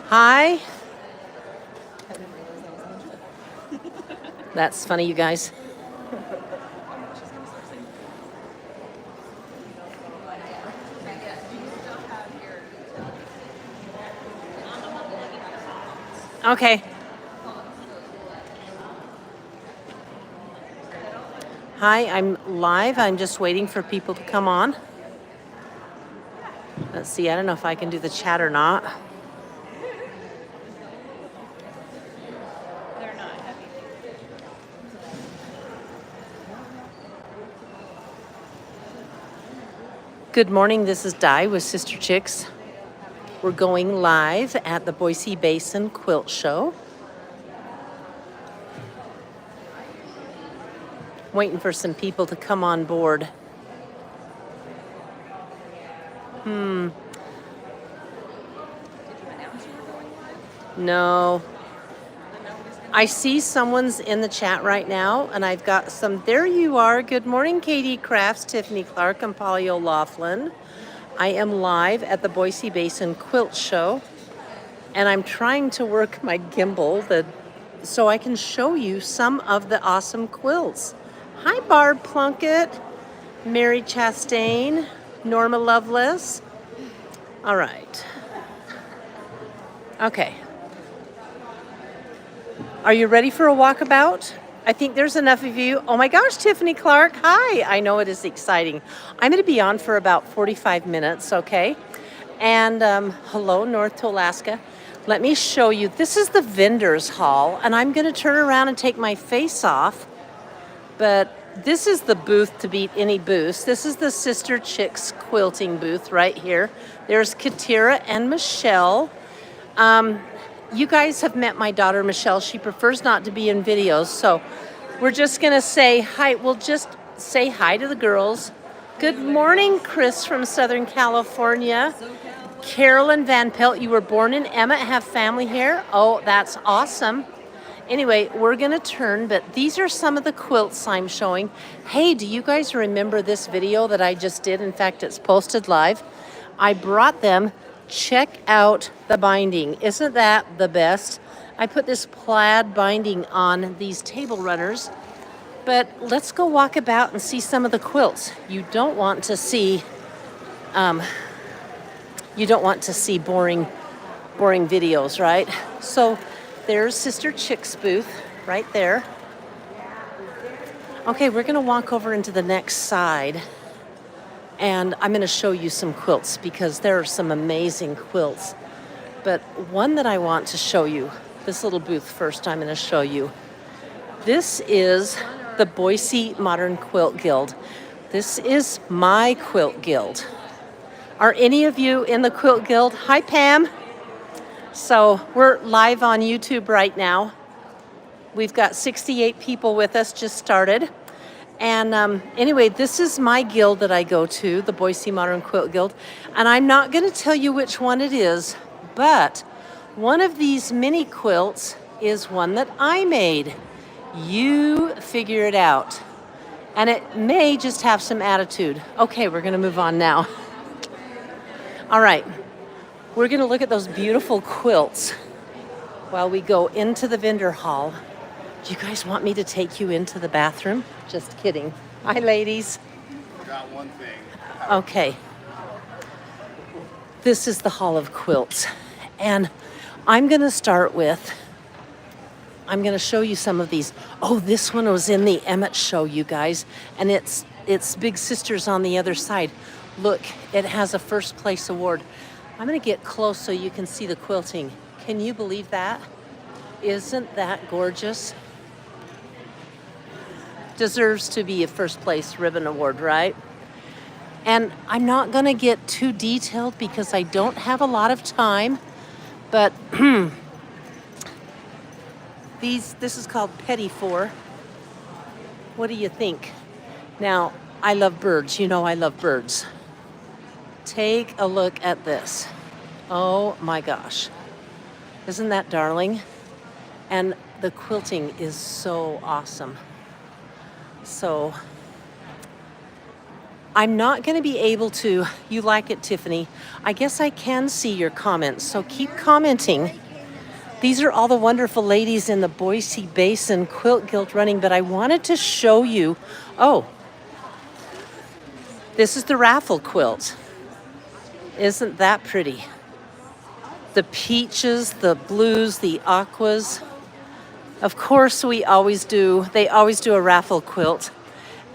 Hi. That's funny, you guys. Okay. Hi, I'm live. I'm just waiting for people to come on. Let's see, I don't know if I can do the chat or not. Good morning, this is Di with Sister Chicks. We're going live at the Boise Basin Quilt Show. Waiting for some people to come on board. No. I see someone's in the chat right now, and I've got some. There you are. Good morning, Katie Crafts, Tiffany Clark, and Polly O'Laughlin. I am live at the Boise Basin Quilt Show, and I'm trying to work my gimbal so I can show you some of the awesome quilts. Hi, Barb Plunkett, Mary Chastain, Norma Lovelace. All right. Okay. Are you ready for a walkabout? I think there's enough of you. Oh my gosh, Tiffany Clark, hi. I know it is exciting. I'm going to be on for about 45 minutes, okay? And hello, North to Alaska. Let me show you. This is the vendor's hall, and I'm going to turn around and take my face off. But this is the booth to beat any booth. This is the Sister Chicks Quilting booth right here. There's Katira and Michelle. You guys have met my daughter, Michelle. She prefers not to be in videos, so we're just going to say hi. We'll just say hi to the girls. Good morning, Chris from Southern California. Carolyn Van Pelt, you were born in Emmett, have family here? Oh, that's awesome. Anyway, we're going to turn, but these are some of the quilts I'm showing. Hey, do you guys remember this video that I just did? In fact, it's posted live. I brought them. Check out the binding. Isn't that the best? I put this plaid binding on these table runners, but let's go walk about and see some of the quilts. You don't want to see boring videos, right? So there's Sister Chick's booth right there. Okay, we're gonna walk over into the next side. And I'm going to show you some quilts because there are some amazing quilts. But one that I want to show you, this little booth first I'm going to show you. This is the Boise Modern Quilt Guild. This is my quilt guild. Are any of you in the quilt guild? Hi, Pam. So we're live on YouTube right now. We've got 68 people with us, just started. And anyway, this is my guild that I go to, the Boise Modern Quilt Guild. And I'm not going to tell you which one it is, but one of these mini quilts is one that I made. You figure it out. And it may just have some attitude. Okay, we're going to move on now. All right, we're going to look at those beautiful quilts while we go into the vendor hall. Do you guys want me to take you into the bathroom? Just kidding. Hi, ladies. Forgot one thing. Okay. This is the Hall of Quilts. And I'm going to start with, I'm going to show you some of these. Oh, this one was in the Emmett show, you guys. And it's Big Sisters on the other side. Look, it has a first place award. I'm going to get close so you can see the quilting. Can you believe that? Isn't that gorgeous? Deserves to be a first place ribbon award, right? And I'm not going to get too detailed because I don't have a lot of time, but this is called Petit Four. What do you think? Now, I love birds. You know I love birds. Take a look at this. Oh my gosh. Isn't that darling? And the quilting is so awesome. So I'm not going to be able to. You like it, Tiffany. I guess I can see your comments, so keep commenting. These are all the wonderful ladies in the Boise Basin Quilt Guild running, but I wanted to show you. Oh, this is the raffle quilt. Isn't that pretty? The peaches, the blues, the aquas. Of course, they always do a raffle quilt,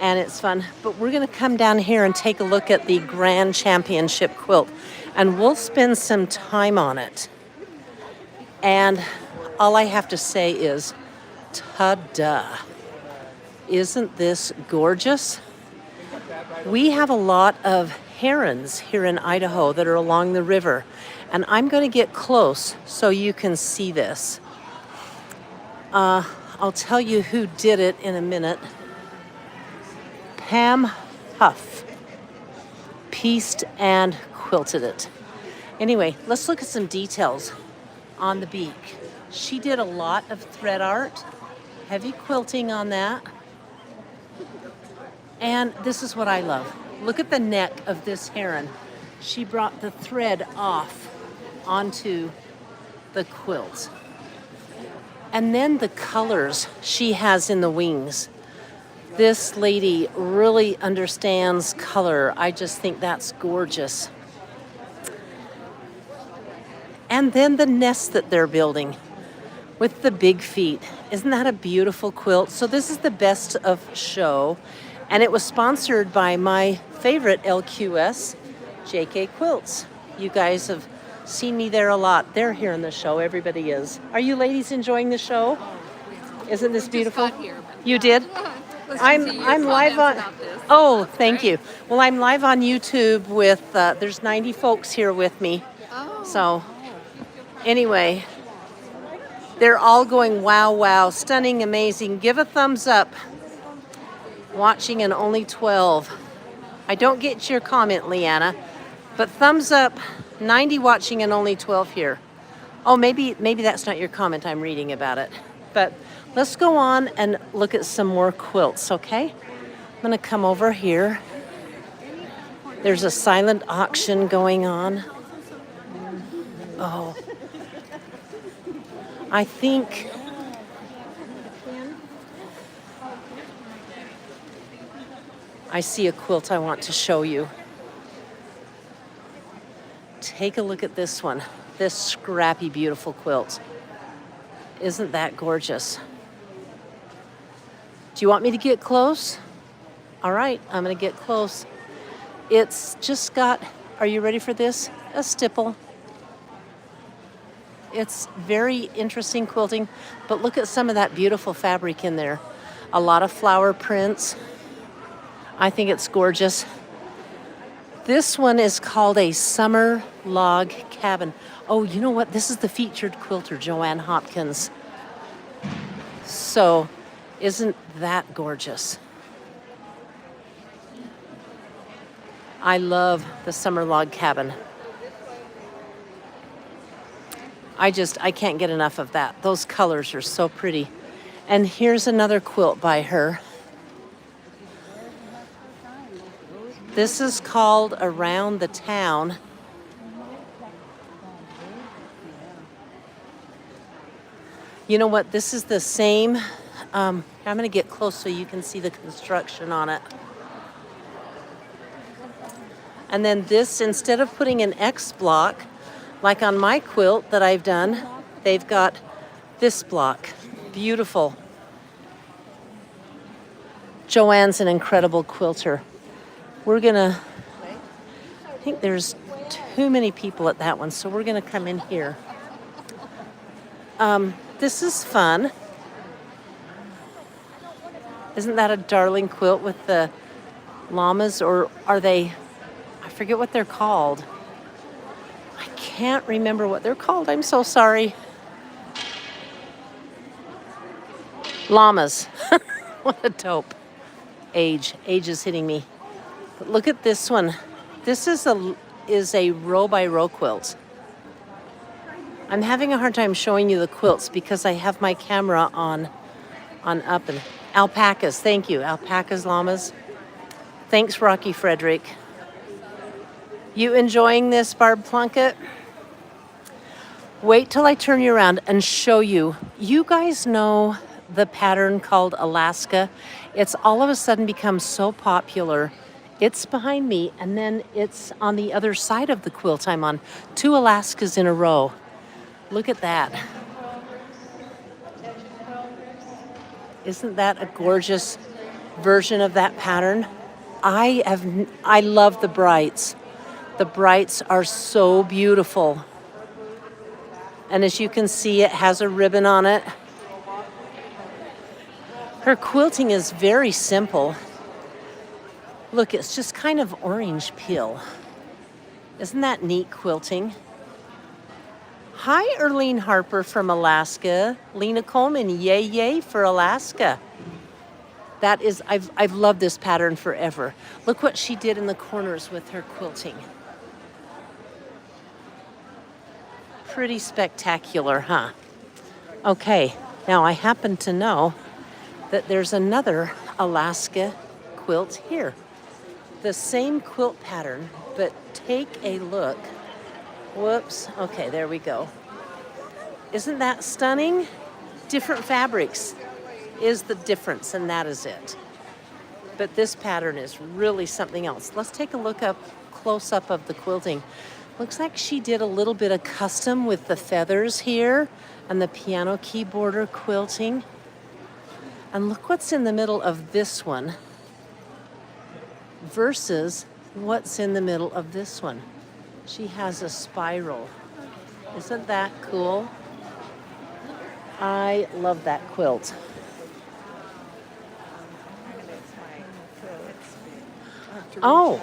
and it's fun. But we're gonna come down here and take a look at the Grand Championship quilt, and we'll spend some time on it. And all I have to say is, ta-da. Isn't this gorgeous? We have a lot of herons here in Idaho that are along the river, and I'm going to get close so you can see this. I'll tell you who did it in a minute. Pam Huff pieced and quilted it. Anyway, let's look at some details on the beak. She did a lot of thread art, heavy quilting on that. And this is what I love. Look at the neck of this heron. She brought the thread off onto the quilt. And then the colors she has in the wings. This lady really understands color. I just think that's gorgeous. And then the nest that they're building with the big feet. Isn't that a beautiful quilt? So this is the best of show. And it was sponsored by my favorite LQS, JK Quilts. You guys have seen me there a lot. They're here in the show. Everybody is. Are you ladies enjoying the show? Isn't this beautiful? You did? I'm live on. Oh, thank you. Well, I'm live on YouTube with. There's 90 folks here with me. So, anyway, they're all going wow, wow, stunning, amazing. Give a thumbs up. Watching and only 12. I don't get your comment, Leanna, but thumbs up. 90 watching and only 12 here. Oh, maybe that's not your comment. I'm reading about it. But let's go on and look at some more quilts, okay? I'm gonna come over here. There's a silent auction going on. Oh, I think I see a quilt I want to show you. Take a look at this one. This scrappy, beautiful quilt. Isn't that gorgeous? Do you want me to get close? All right, I'm gonna get close. It's just got, are you ready for this? A stipple. It's very interesting quilting, but look at some of that beautiful fabric in there. A lot of flower prints. I think it's gorgeous. This one is called a summer log cabin. Oh, you know what? This is the featured quilter, Joanne Hopkins. So, isn't that gorgeous? I love the summer log cabin. I can't get enough of that. Those colors are so pretty. And here's another quilt by her. This is called Around the Town. You know what? This is the same. I'm going to get close so you can see the construction on it. And then this, instead of putting an X block, like on my quilt that I've done, they've got this block. Beautiful. Joanne's an incredible quilter. We're gonna, I think there's too many people at that one, so we're gonna come in here. This is fun. Isn't that a darling quilt with the llamas, or are they, I forget what they're called. I can't remember what they're called, I'm so sorry. Llamas. What a dope. Age is hitting me. But look at this one. This is a row by row quilt. I'm having a hard time showing you the quilts because I have my camera on up, and alpacas, thank you. Alpacas, llamas. Thanks, Rocky Frederick. You enjoying this, Barb Plunkett? Wait till I turn you around and show you. You guys know the pattern called Alaska? It's all of a sudden become so popular. It's behind me, and then it's on the other side of the quilt I'm on. 2 Alaskas in a row. Look at that. Isn't that a gorgeous version of that pattern? I love the brights. The brights are so beautiful. And as you can see, it has a ribbon on it. Her quilting is very simple. Look, it's just kind of orange peel. Isn't that neat quilting? Hi, Erlene Harper from Alaska. Lena Coleman, yay, yay for Alaska. That is, I've loved this pattern forever. Look what she did in the corners with her quilting. Pretty spectacular, huh? Okay, now I happen to know that there's another Alaska quilt here. The same quilt pattern, but take a look. Whoops, okay, there we go. Isn't that stunning? Different fabrics is the difference, and that is it. But this pattern is really something else. Let's take a look up, close up of the quilting. Looks like she did a little bit of custom with the feathers here and the piano keyboarder quilting. And look what's in the middle of this one versus what's in the middle of this one. She has a spiral. Isn't that cool? I love that quilt. Oh.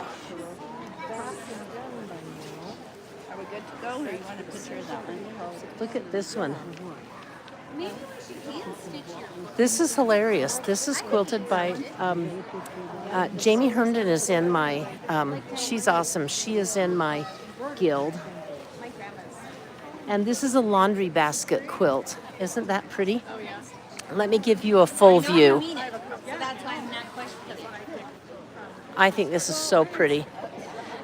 Are we good to go, or you want a picture of that one? Look at this one. This is hilarious. This is quilted by Jamie Herndon is in my, she's awesome. She is in my guild. And this is a laundry basket quilt. Isn't that pretty? Let me give you a full view. I think this is so pretty.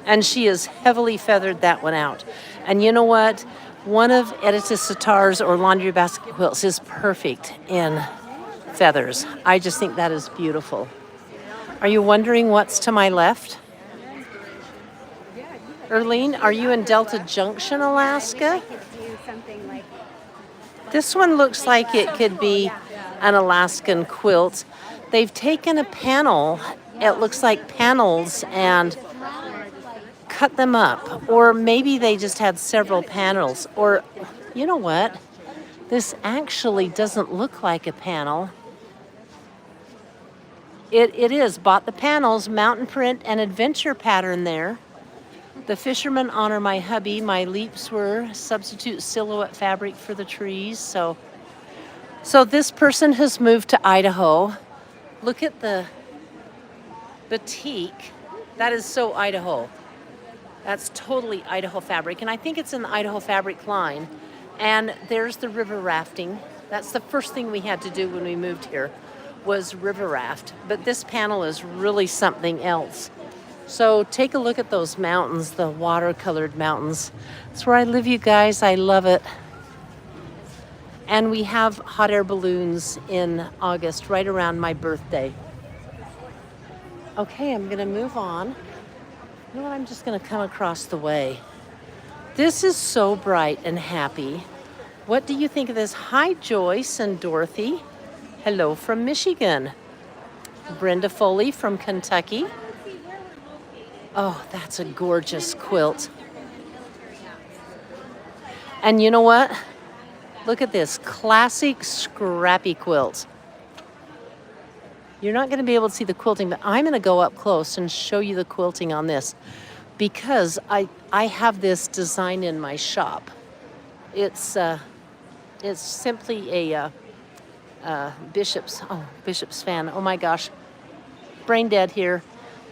And she has heavily feathered that one out. And you know what? One of Edita Sitar's or laundry basket quilts is perfect in feathers. I just think that is beautiful. Are you wondering what's to my left? Erlene, are you in Delta Junction, Alaska? This one looks like it could be an Alaskan quilt. They've taken a panel, it looks like panels, and cut them up. Or maybe they just had several panels. Or, you know what? This actually doesn't look like a panel. It is. Bought the panels, mountain print and adventure pattern there. The fishermen honor my hubby. My leaps were substitute silhouette fabric for the trees. So this person has moved to Idaho. Look at the batik. That is so Idaho. That's totally Idaho fabric. And I think it's in the Idaho fabric line. And there's the river rafting. That's the first thing we had to do when we moved here was river raft. But this panel is really something else. So take a look at those mountains, the watercolored mountains. That's where I live, you guys. I love it. And we have hot air balloons in August, right around my birthday. Okay, I'm gonna move on. You know what, I'm just gonna come across the way. This is so bright and happy. What do you think of this? Hi, Joyce and Dorothy. Hello from Michigan. Brenda Foley from Kentucky. Oh, that's a gorgeous quilt. And you know what? Look at this classic scrappy quilt. You're not going to be able to see the quilting, but I'm going to go up close and show you the quilting on this because I have this design in my shop. It's simply a Bishop's fan. Oh my gosh, brain dead here.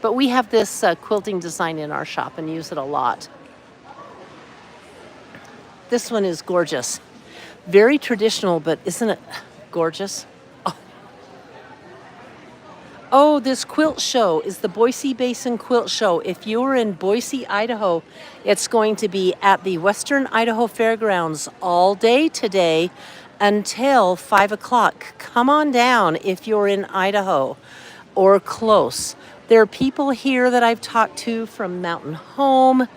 But we have this quilting design in our shop and use it a lot. This one is gorgeous. Very traditional, but isn't it gorgeous? Oh. Oh, this quilt show is the Boise Basin Quilt Show. If you're in Boise, Idaho, it's going to be at the Western Idaho Fairgrounds all day today until 5 o'clock. Come on down if you're in Idaho or close. There are people here that I've talked to from Mountain Home,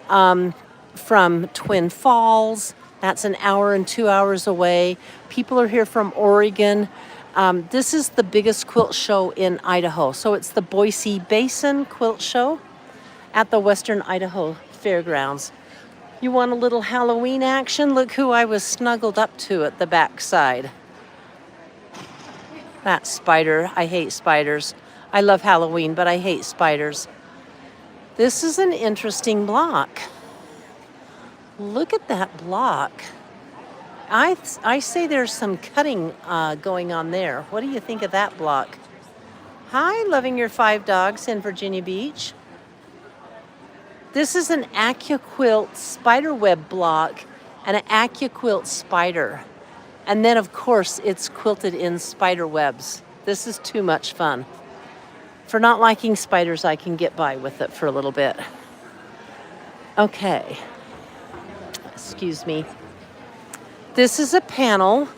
from Twin Falls. That's an hour and 2 hours away. People are here from Oregon. This is the biggest quilt show in Idaho. So it's the Boise Basin Quilt Show at the Western Idaho Fairgrounds. You want a little Halloween action? Look who I was snuggled up to at the backside. That spider. I hate spiders. I love Halloween, but I hate spiders. This is an interesting block. Look at that block. I say there's some cutting going on there. What do you think of that block? Hi, loving your 5 dogs in Virginia Beach. This is an AccuQuilt spider web block and an AccuQuilt spider. And then, of course, it's quilted in spider webs. This is too much fun. For not liking spiders, I can get by with it for a little bit. Okay. Excuse me. This is a panel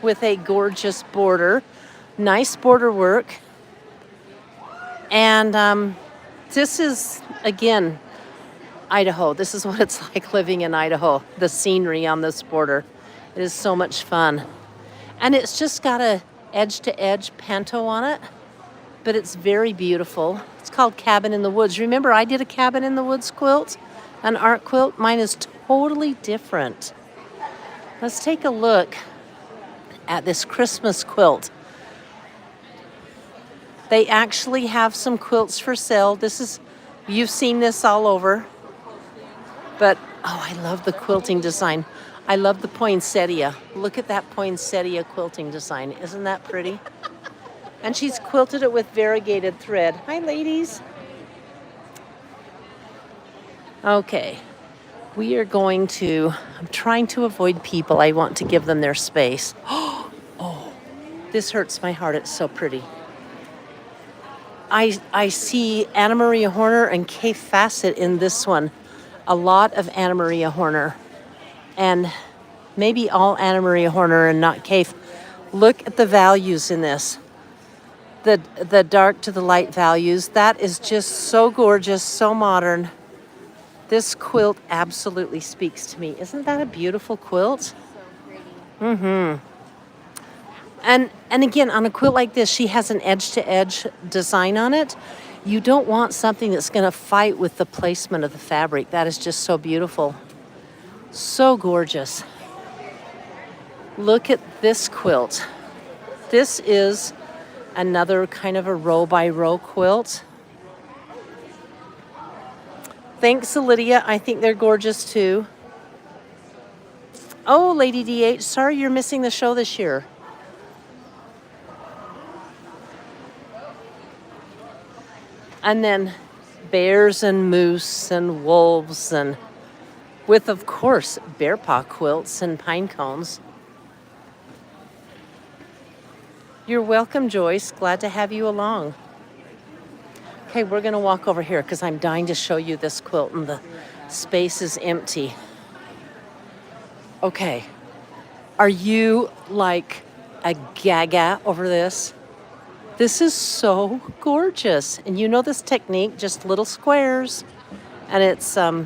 with a gorgeous border, nice border work. And this is, again, Idaho. This is what it's like living in Idaho, the scenery on this border. It is so much fun. And it's just got a edge-to-edge panto on it, but it's very beautiful. It's called Cabin in the Woods. Remember, I did a Cabin in the Woods quilt, an art quilt. Mine is totally different. Let's take a look at this Christmas quilt. They actually have some quilts for sale. You've seen this all over. But, oh, I love the quilting design. I love the poinsettia. Look at that poinsettia quilting design. Isn't that pretty? And she's quilted it with variegated thread. Hi, ladies. Okay. We are going to, I'm trying to avoid people. I want to give them their space. Oh, this hurts my heart. It's so pretty. I see Anna Maria Horner and Kay Fassett in this one. A lot of Anna Maria Horner. And maybe all Anna Maria Horner and not Kay. Look at the values in this. The dark to the light values. That is just so gorgeous, so modern. This quilt absolutely speaks to me. Isn't that a beautiful quilt? So pretty. Mm-hmm. And again, on a quilt like this, she has an edge-to-edge design on it. You don't want something that's going to fight with the placement of the fabric. That is just so beautiful. So gorgeous. Look at this quilt. This is another kind of a row-by-row quilt. Thanks, Lydia. I think they're gorgeous too. Oh, Lady DH, sorry you're missing the show this year. And then bears and moose and wolves, and with, of course, bear paw quilts and pine cones. You're welcome, Joyce. Glad to have you along. Okay, we're going to walk over here because I'm dying to show you this quilt and the space is empty. Okay, are you like a gaga over this? This is so gorgeous. And you know this technique, just little squares. And it's, look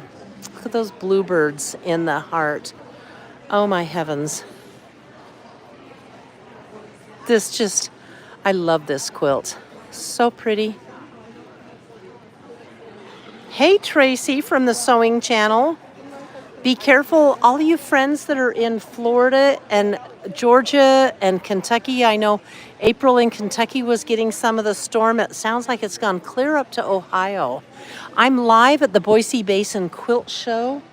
at those bluebirds in the heart. Oh my heavens. I love this quilt. So pretty. Hey, Tracy from the Sewing Channel. Be careful, all you friends that are in Florida and Georgia and Kentucky. I know April in Kentucky was getting some of the storm. It sounds like it's gone clear up to Ohio. I'm live at the Boise Basin Quilt Show,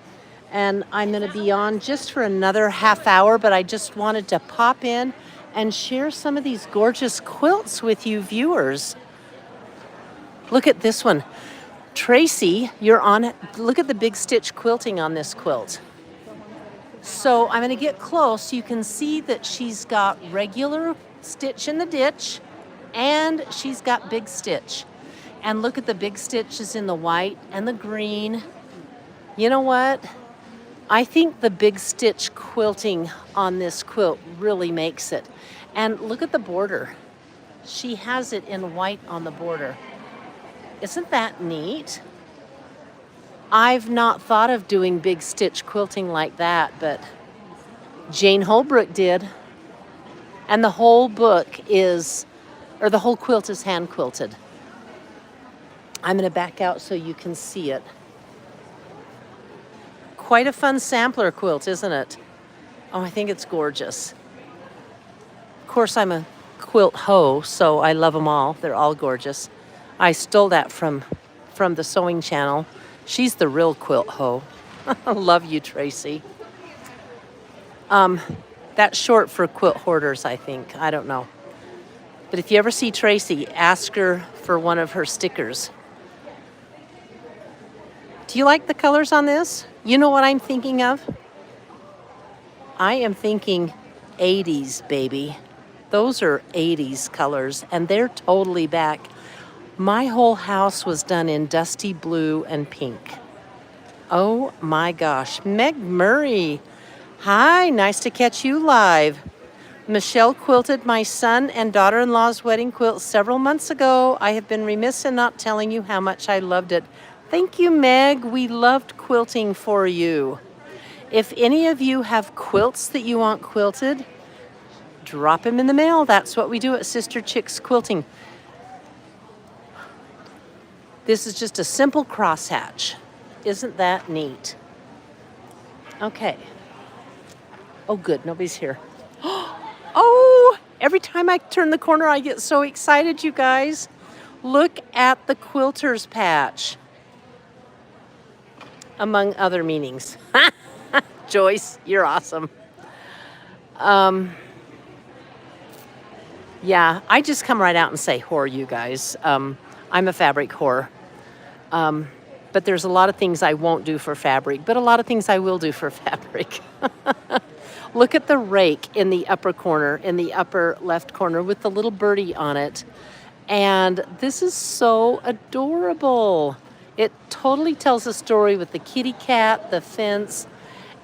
and I'm going to be on just for another half hour, but I just wanted to pop in and share some of these gorgeous quilts with you viewers. Look at this one. Tracy, you're on, look at the big stitch quilting on this quilt. So I'm going to get close. You can see that she's got regular stitch in the ditch And she's got big stitch. And look at the big stitches in the white and the green. You know what? I think the big stitch quilting on this quilt really makes it. And look at the border. She has it in white on the border. Isn't that neat? I've not thought of doing big stitch quilting like that, but Jane Holbrook did. And the whole book is, or the whole quilt is hand quilted. I'm going to back out so you can see it. Quite a fun sampler quilt, isn't it? Oh, I think it's gorgeous. Of course, I'm a quilt hoe, so I love them all. They're all gorgeous. I stole that from the sewing channel. She's the real quilt hoe. I love you, Tracy. That's short for quilt hoarders, I think. I don't know. But if you ever see Tracy, ask her for one of her stickers. Do you like the colors on this? You know what I'm thinking of? I am thinking 80s, baby. Those are 80s colors, and they're totally back. My whole house was done in dusty blue and pink. Oh my gosh. Meg Murray. Hi, nice to catch you live. Michelle quilted my son and daughter-in-law's wedding quilt several months ago. I have been remiss in not telling you how much I loved it. Thank you, Meg. We loved quilting for you. If any of you have quilts that you want quilted, drop them in the mail. That's what we do at Sister Chicks Quilting. This is just a simple crosshatch. Isn't that neat? Okay. Oh, good. Nobody's here. Oh, every time I turn the corner, I get so excited, you guys. Look at the quilter's patch. Among other meanings. Joyce, you're awesome. Yeah, I just come right out and say whore, you guys. I'm a fabric whore. But there's a lot of things I won't do for fabric, but a lot of things I will do for fabric. Look at the rake in the upper corner, in the upper left corner with the little birdie on it. And this is so adorable. It totally tells a story with the kitty cat, the fence,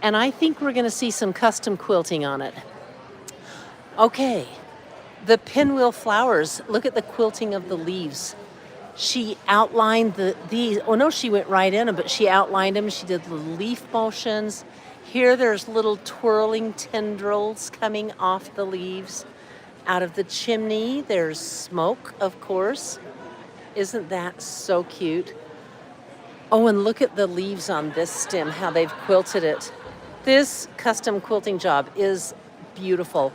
and I think we're going to see some custom quilting on it. Okay, the pinwheel flowers. Look at the quilting of the leaves. She outlined these. Oh no, she went right in them, but she outlined them. She did the leaf motions. Here there's little twirling tendrils coming off the leaves. Out of the chimney, there's smoke, of course. Isn't that so cute? Oh, and look at the leaves on this stem, how they've quilted it. This custom quilting job is beautiful.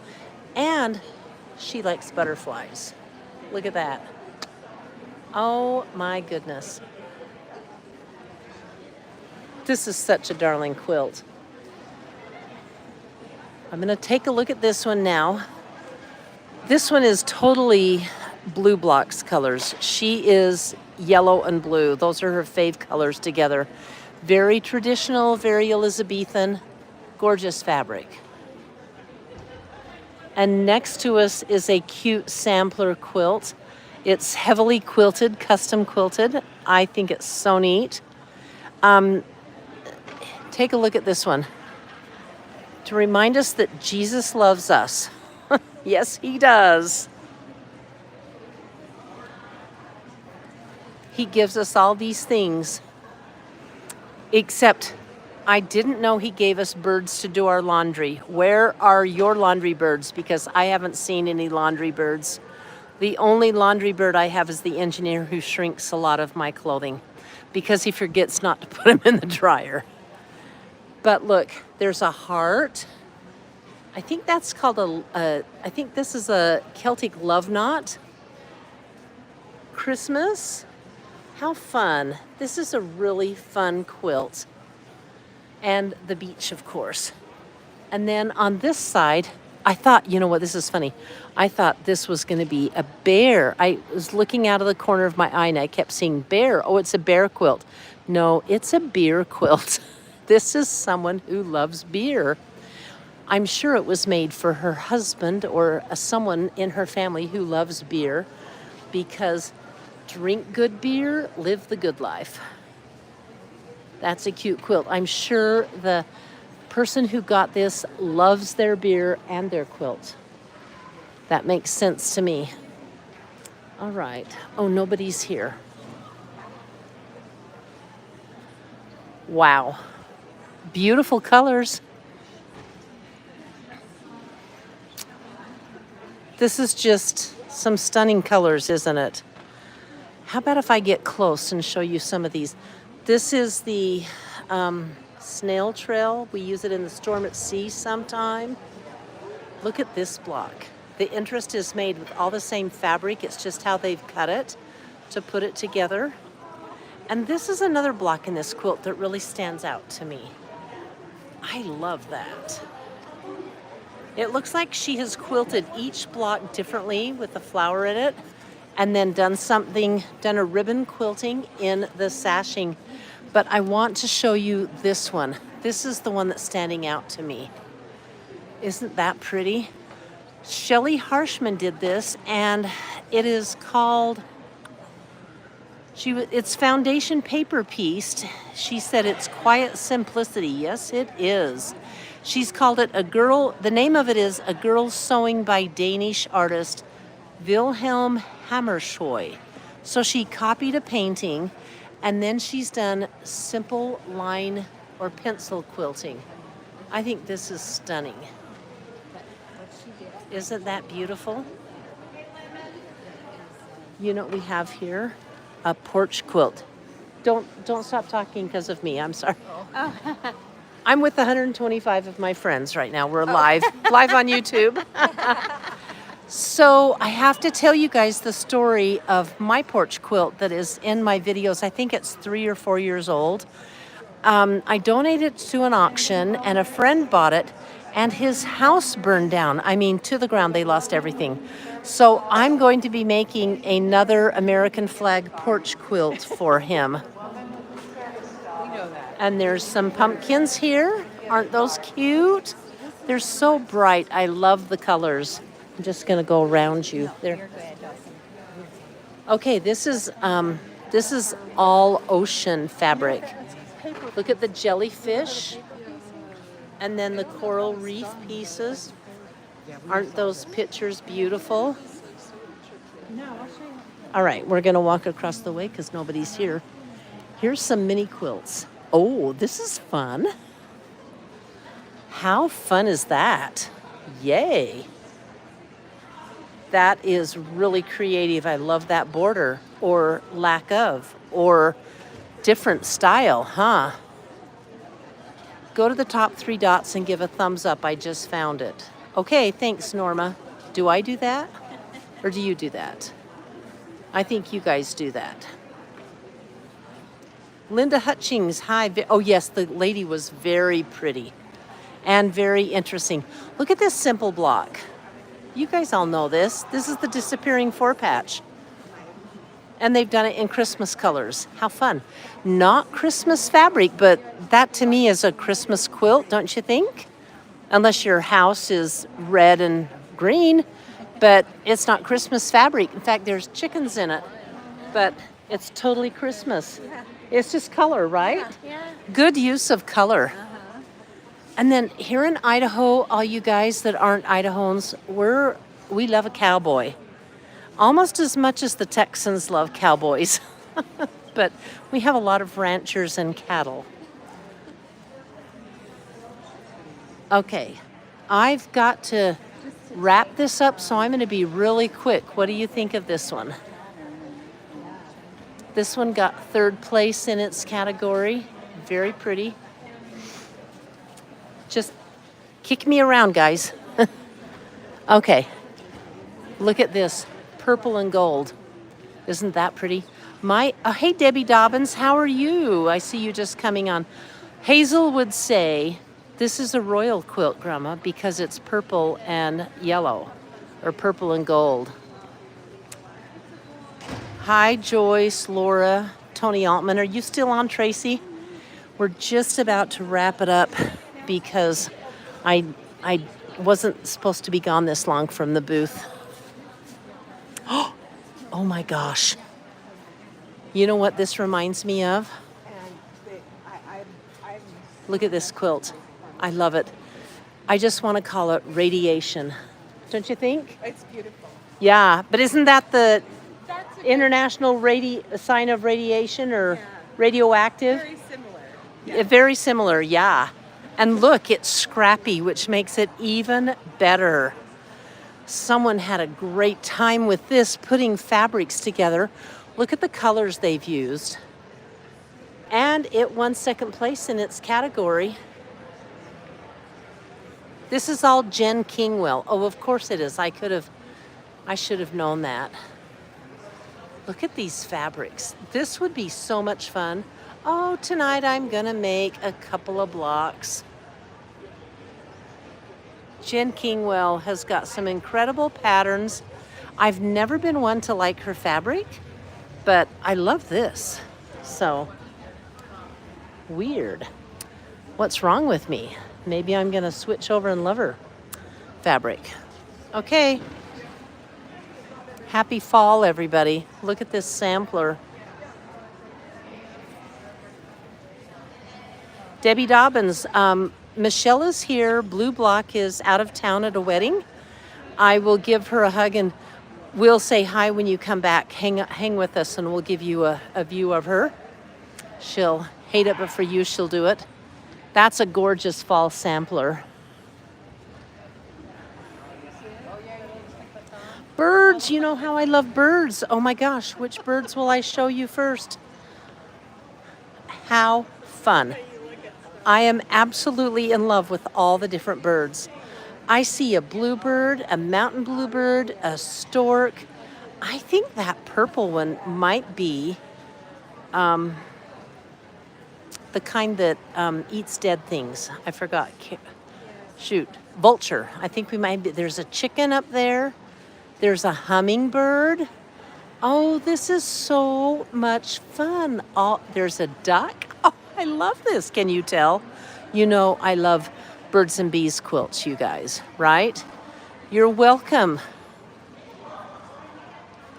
And she likes butterflies. Look at that. Oh my goodness. This is such a darling quilt. I'm going to take a look at this one now. This one is totally Blue Block's colors. She is yellow and blue. Those are her fave colors together. Very traditional, very Elizabethan, gorgeous fabric. And next to us is a cute sampler quilt. It's heavily quilted, custom quilted. I think it's so neat. Take a look at this one. To remind us that Jesus loves us. Yes, he does. He gives us all these things. Except I didn't know he gave us birds to do our laundry. Where are your laundry birds? Because I haven't seen any laundry birds. The only laundry bird I have is the engineer who shrinks a lot of my clothing because he forgets not to put them in the dryer. But look, there's a heart. I think that's called I think this is a Celtic love knot. Christmas. How fun. This is a really fun quilt. And the beach, of course. And then on this side, I thought, you know what, this is funny. I thought this was going to be a bear. I was looking out of the corner of my eye and I kept seeing bear. Oh, it's a bear quilt. No, it's a beer quilt. This is someone who loves beer. I'm sure it was made for her husband or someone in her family who loves beer. because drink good beer, live the good life. That's a cute quilt. I'm sure the person who got this loves their beer and their quilt. That makes sense to me. All right. Oh, nobody's here. Wow. Beautiful colors. This is just some stunning colors, isn't it? How about if I get close and show you some of these? This is the snail trail. We use it in the storm at sea sometime. Look at this block. The interest is made with all the same fabric. It's just how they've cut it to put it together. And this is another block in this quilt that really stands out to me. I love that. It looks like she has quilted each block differently with a flower in it, and then done a ribbon quilting in the sashing. But I want to show you this one. This is the one that's standing out to me. Isn't that pretty? Shelley Harshman did this, and it is called, it's foundation paper pieced. She said it's quiet simplicity. Yes, it is. She's called it the name of it is A Girl's Sewing by Danish artist Wilhelm Hammershøi. So she copied a painting, and then she's done simple line or pencil quilting. I think this is stunning. Isn't that beautiful? You know what we have here? A porch quilt. Don't stop talking because of me. I'm sorry. I'm with 125 of my friends right now. We're live on YouTube. So I have to tell you guys the story of my porch quilt that is in my videos. I think it's 3 or 4 years old. I donated it to an auction, and a friend bought it, and his house burned down. I mean, to the ground. They lost everything. So I'm going to be making another American flag porch quilt for him. And there's some pumpkins here. Aren't those cute? They're so bright. I love the colors. I'm just going to go around you. There. Okay, this is all ocean fabric. Look at the jellyfish. And then the coral reef pieces. Aren't those pictures beautiful? All right, we're going to walk across the way because nobody's here. Here's some mini quilts. Oh, this is fun. How fun is that? Yay. That is really creative. I love that border, or lack of, or different style, huh? Go to the top 3 dots and give a thumbs up. I just found it. Okay, thanks, Norma. Do I do that? Or do you do that? I think you guys do that. Linda Hutchings, hi. Oh, yes, the lady was very pretty and very interesting. Look at this simple block. You guys all know this. This is the disappearing 4-patch. And they've done it in Christmas colors. How fun. Not Christmas fabric, but that to me is a Christmas quilt, don't you think? Unless your house is red and green, but it's not Christmas fabric. In fact, there's chickens in it, but it's totally Christmas. It's just color, right? Yeah. Good use of color. And then here in Idaho, all you guys that aren't Idahoans, we love a cowboy. Almost as much as the Texans love cowboys. But we have a lot of ranchers and cattle. Okay, I've got to wrap this up, so I'm going to be really quick. What do you think of this one? This one got 3rd place in its category. Very pretty. Just kick me around, guys. Okay, look at this. Purple and gold. Isn't that pretty? Hey, Debbie Dobbins, how are you? I see you just coming on. Hazel would say, this is a royal quilt, Grandma, because it's purple and yellow, or purple and gold. Hi, Joyce, Laura, Tony Altman. Are you still on, Tracy? We're just about to wrap it up because I wasn't supposed to be gone this long from the booth. Oh my gosh. You know what this reminds me of? Look at this quilt. I love it. I just want to call it radiation. Don't you think? It's beautiful. Yeah, but isn't that the That's international sign of radiation or radioactive? very similar. Very similar, yeah. And look, it's scrappy, which makes it even better. Someone had a great time with this, putting fabrics together. Look at the colors they've used. And it won second place in its category. This is all Jen Kingwell. Oh, of course it is. I should have known that. Look at these fabrics. This would be so much fun. Oh, tonight I'm gonna make a couple of blocks. Jen Kingwell has got some incredible patterns. I've never been one to like her fabric, but I love this. So, weird. What's wrong with me? Maybe I'm gonna switch over and love her fabric. Okay. Happy fall, everybody. Look at this sampler. Debbie Dobbins, Michelle is here. Blue Block is out of town at a wedding. I will give her a hug and we'll say hi when you come back. Hang with us and we'll give you a view of her. She'll hate it, but for you, she'll do it. That's a gorgeous fall sampler. Birds, you know how I love birds. Oh my gosh, which birds will I show you first? How fun. I am absolutely in love with all the different birds. I see a bluebird, a mountain bluebird, a stork. I think that purple one might be the kind that eats dead things. I forgot. Shoot, vulture. I think we might be. There's a chicken up there. There's a hummingbird. Oh, this is so much fun. Oh, there's a duck. Oh, I love this. Can you tell? You know, I love birds and bees quilts, you guys, right? You're welcome.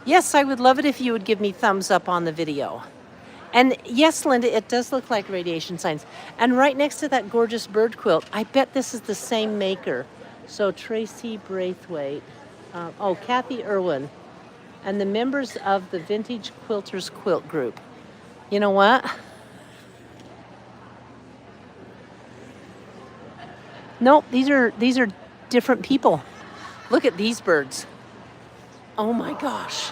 Yes, I would love it if you would give me thumbs up on the video. And yes, Linda, it does look like radiation signs. And right next to that gorgeous bird quilt, I bet this is the same maker. So Tracy Braithwaite. Kathy Irwin, and the members of the Vintage Quilters Quilt Group. You know what? Nope, these are different people. Look at these birds. Oh my gosh.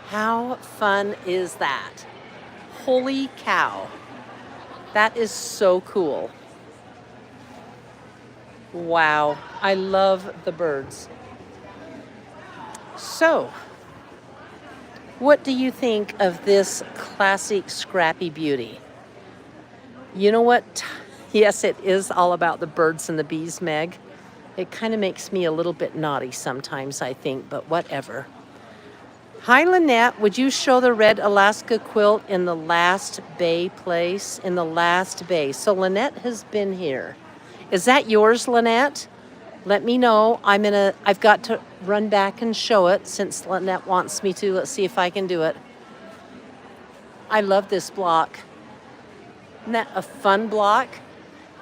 How fun is that? Holy cow. That is so cool. Wow, I love the birds. So, what do you think of this classic scrappy beauty? You know what? Yes, it is all about the birds and the bees, Meg. It kind of makes me a little bit naughty sometimes, I think, but whatever. Hi, Lynette. Would you show the red Alaska quilt in the last bay place? In the last bay. So Lynette has been here. Is that yours, Lynette? Let me know. I've got to run back and show it since Lynette wants me to. Let's see if I can do it. I love this block. Isn't that a fun block?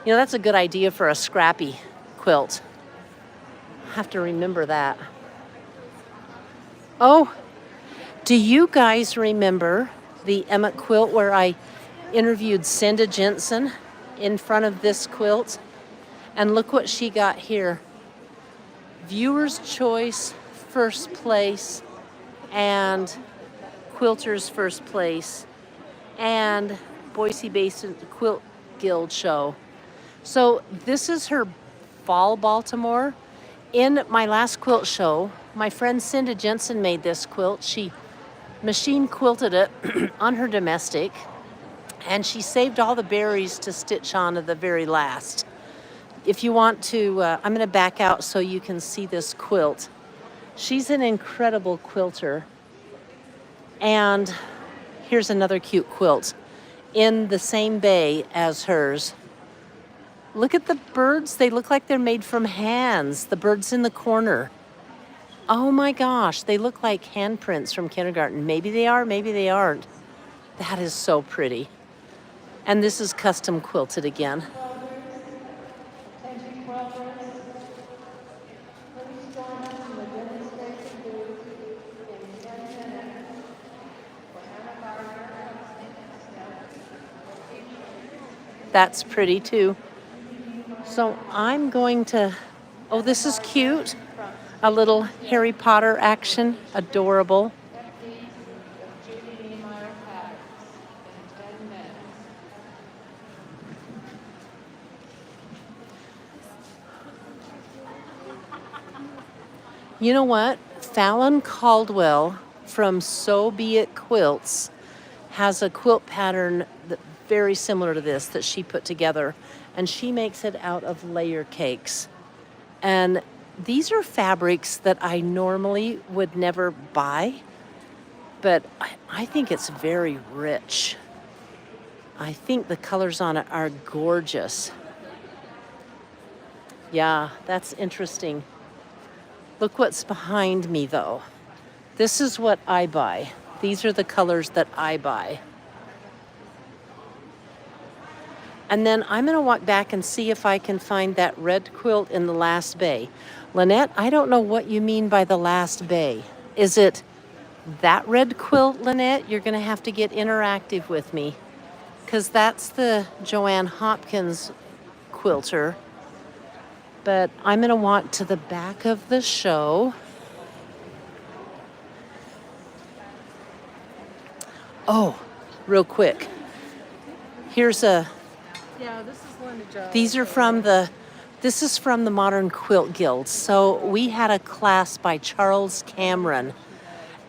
You know, that's a good idea for a scrappy quilt. I have to remember that. Oh, do you guys remember the Emmett quilt where I interviewed Cinda Jensen in front of this quilt? And look what she got here. Viewer's Choice first place and Quilter's first place and Boise Basin Quilt Guild show. So this is her fall Baltimore. In my last quilt show, my friend Cinda Jensen made this quilt. She machine quilted it on her domestic and she saved all the berries to stitch on at the very last. If you want to, I'm going to back out so you can see this quilt. She's an incredible quilter. And here's another cute quilt in the same bay as hers. Look at the birds. They look like they're made from hands. The birds in the corner. Oh my gosh, they look like handprints from kindergarten. Maybe they are, maybe they aren't. That is so pretty. And this is custom quilted again. That's pretty too. So I'm going to, oh, this is cute. A little Harry Potter action, adorable. You know what? Fallon Caldwell from So Be It Quilts has a quilt pattern that very similar to this that she put together, and she makes it out of layer cakes. And these are fabrics that I normally would never buy, but I think it's very rich. I think the colors on it are gorgeous. Yeah, that's interesting. Look what's behind me though. This is what I buy. These are the colors that I buy. And then I'm going to walk back and see if I can find that red quilt in the last bay. Lynette, I don't know what you mean by the last bay. Is it that red quilt, Lynette? You're going to have to get interactive with me, because that's the Joanne Hopkins quilter. But I'm going to walk to the back of the show. Oh, real quick. Here's a... Yeah, this is Linda Jones. These are from this is from the Modern Quilt Guild. So we had a class by Charles Cameron,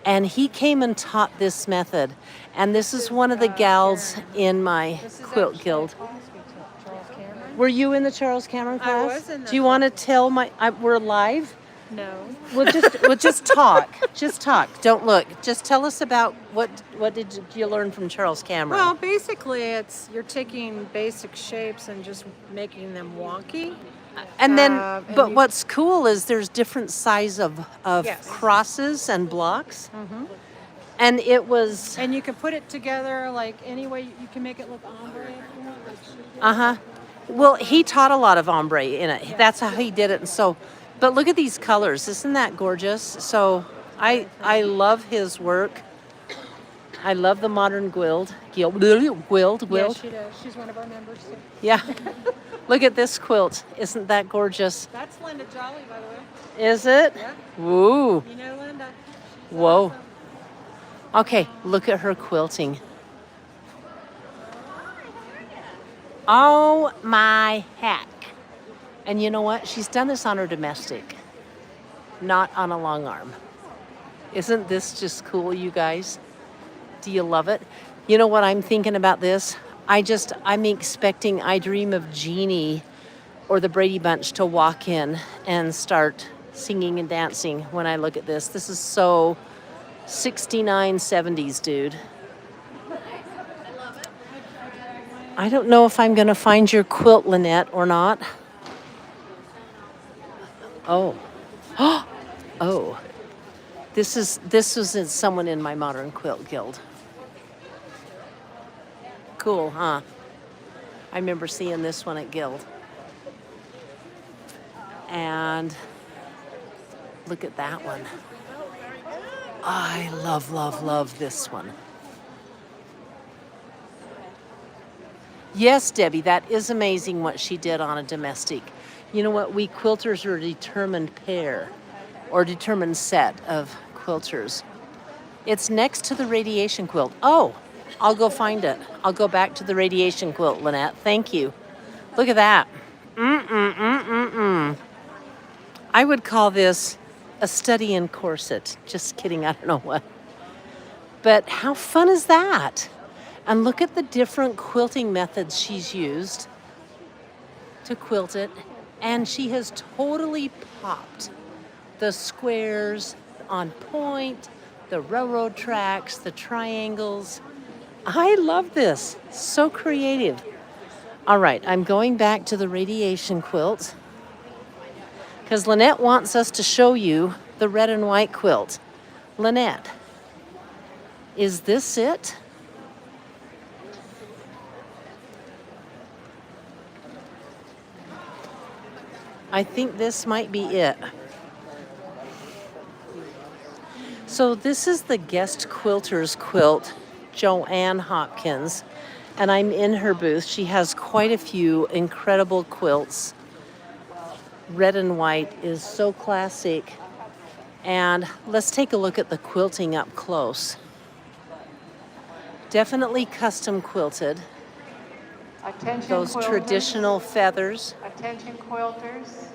and he came and taught this method. And this is one of the gals in my quilt guild. Charles Cameron? Were you in the Charles Cameron class? was in the Do you want to tell we're live? No. We'll just talk. Just talk. Don't look. Just tell us about what did you learn from Charles Cameron? Well, basically, you're taking basic shapes and just making them wonky. And then, and but you- what's cool is there's different size of Yes. crosses and blocks. And it was, And you can put it together like any way. You can make it look ombre if you want. well, he taught a lot of ombre in it. That's how he did it. And so, but look at these colors. Isn't that gorgeous? So I love his work. I love the Modern Guild. Yeah, she does. She's one of our members too. Yeah. Look at this quilt. Isn't that gorgeous? That's Linda Jolly, by the way. Is it? Yeah. Woo. You know Linda. She's Whoa. awesome. Okay, look at her quilting. Oh my heck. And you know what? She's done this on her domestic, not on a long arm. Isn't this just cool, you guys? Do you love it? You know what I'm thinking about this? I'm expecting I Dream of Jeannie or the Brady Bunch to walk in and start singing and dancing when I look at this. This is so 69, 70s, dude. I don't know if I'm going to find your quilt, Lynette, or not. Oh. Oh. This was someone in my Modern Quilt Guild. Cool, huh? I remember seeing this one at Guild. And look at that one. I love, love, love this one. Yes, Debbie, that is amazing what she did on a domestic. You know what? We quilters are a determined pair or determined set of quilters. It's next to the radiation quilt. Oh, I'll go find it. I'll go back to the radiation quilt, Lynette. Thank you. Look at that. I would call this a study in corset. Just kidding, I don't know what. But how fun is that? And look at the different quilting methods she's used to quilt it. And she has totally popped the squares on point, the railroad tracks, the triangles. I love this. So creative. All right, I'm going back to the radiation quilt because Lynette wants us to show you the red and white quilt. Lynette, is this it? I think this might be it. So this is the guest quilter's quilt, Joanne Hopkins, and I'm in her booth. She has quite a few incredible quilts. Red and white is so classic. And let's take a look at the quilting up close. Definitely custom quilted. Attention Those quilters. traditional feathers. Attention quilters.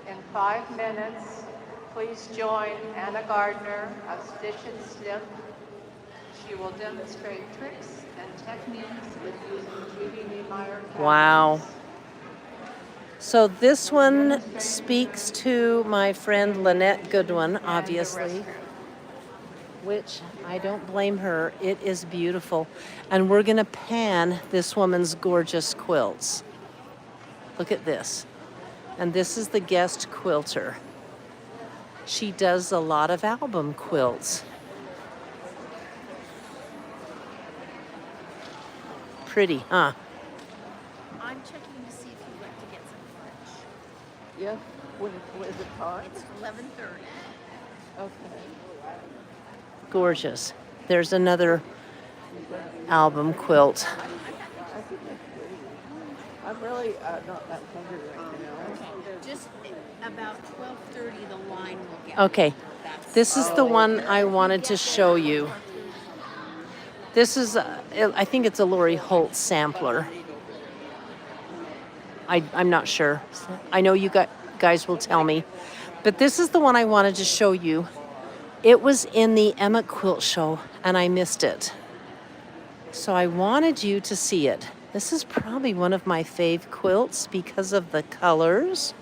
In 5 minutes, please join Anna Gardner of Stitch and Snip. She will demonstrate tricks and techniques with using Judy Niemeyer patterns. Wow. So this one speaks to my friend Lynette Goodwin, obviously, which I don't blame her. It is beautiful. And we're gonna pan this woman's gorgeous quilts. Look at this. And this is the guest quilter. She does a lot of album quilts. Pretty, huh? I'm checking to see if you'd like to get some lunch. Yeah, when is it time? It's 11:30. Okay. Gorgeous. There's another album quilt. I'm really not that hungry right now. Just about 12:30, the line will get. Okay, That's this is the one I wanted to show you. This is, I think it's a Lori Holt sampler. I'm not sure. I know you guys will tell me. But this is the one I wanted to show you. It was in the Emmett Quilt Show, and I missed it. So I wanted you to see it. This is probably one of my fave quilts because of the colors.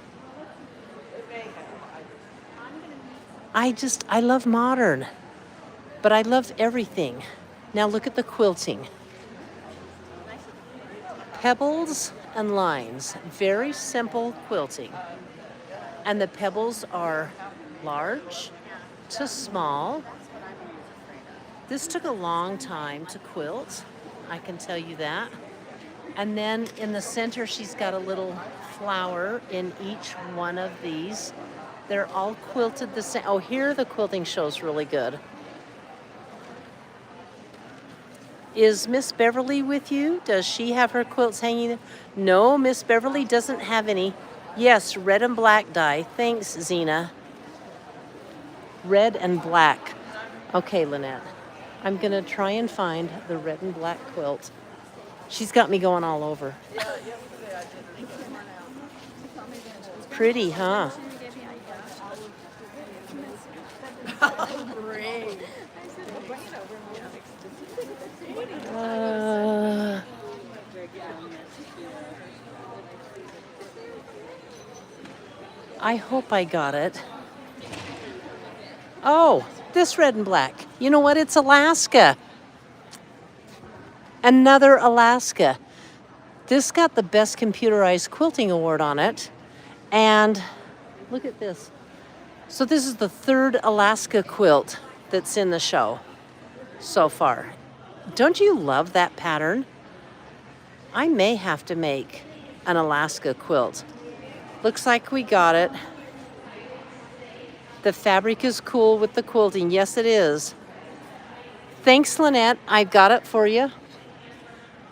I love modern, but I love everything. Now look at the quilting. Pebbles and lines, very simple quilting. And the pebbles are large to small. This took a long time to quilt, I can tell you that. And then in the center, she's got a little flower in each one of these. They're all quilted the same. Oh, here the quilting show's really good. Is Miss Beverly with you? Does she have her quilts hanging? No, Miss Beverly doesn't have any. Yes, red and black dye. Thanks, Zena. Red and black. Okay, Lynette. I'm gonna try and find the red and black quilt. She's got me going all over. Pretty, huh? I hope I got it. Oh, this red and black. You know what? It's Alaska. Another Alaska. This got the Best Computerized Quilting Award on it. And look at this. So this is the third Alaska quilt that's in the show so far. Don't you love that pattern? I may have to make an Alaska quilt. Looks like we got it. The fabric is cool with the quilting. Yes, it is. Thanks, Lynette. I've got it for you.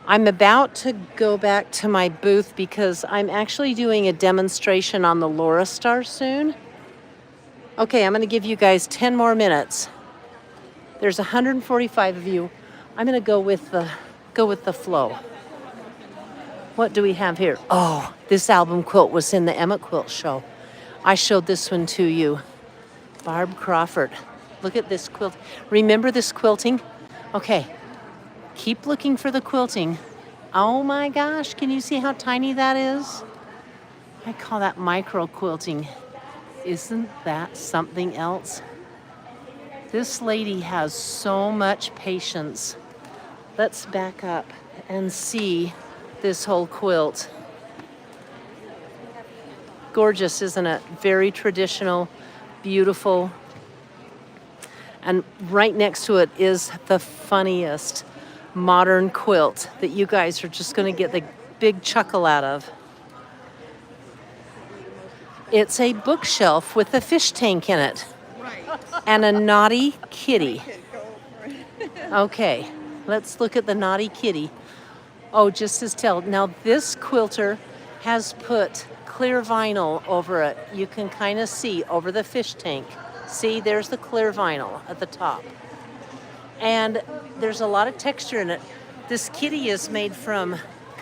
I'm about to go back to my booth because I'm actually doing a demonstration on the Laura Star soon. Okay, I'm going to give you guys 10 more minutes. There's 145 of you. I'm going to go with the flow. What do we have here? Oh, this album quilt was in the Emmett Quilt Show. I showed this one to you. Barb Crawford. Look at this quilt. Remember this quilting? Okay. Keep looking for the quilting. Oh my gosh, can you see how tiny that is? I call that micro quilting. Isn't that something else? This lady has so much patience. Let's back up and see this whole quilt. Gorgeous, isn't it? Very traditional beautiful. And right next to it is the funniest modern quilt that you guys are just going to get the big chuckle out of. It's a bookshelf with a fish tank in it and a naughty kitty. Okay, let's look at the naughty kitty. Oh, just as tell. Now this quilter has put clear vinyl over it. You can kind of see over the fish tank. See, there's the clear vinyl at the top. And there's a lot of texture in it. This kitty is made from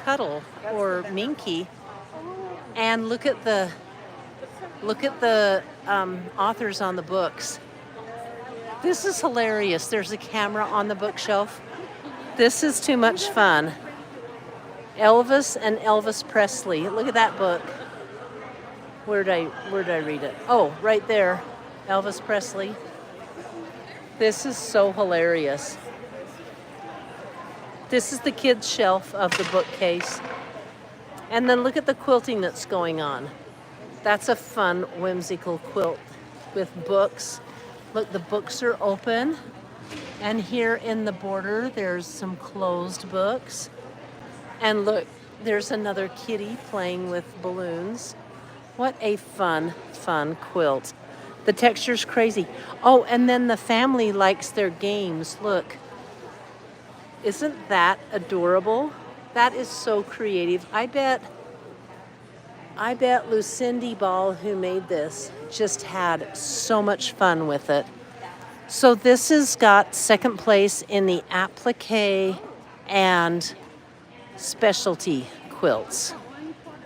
cuttle or minky. And look at the authors on the books. This is hilarious. There's a camera on the bookshelf. This is too much fun. Elvis and Elvis Presley. Look at that book. Where'd I read it? Oh, right there. Elvis Presley. This is so hilarious. This is the kids' shelf of the bookcase. And then look at the quilting that's going on. That's a fun, whimsical quilt with books. Look, the books are open. And here in the border, there's some closed books. And look, there's another kitty playing with balloons. What a fun, fun quilt. The texture's crazy. Oh, and then the family likes their games. Look. Isn't that adorable? That is so creative. I bet Lucindy Ball, who made this, just had so much fun with it. So this has got second place in the applique and specialty quilts.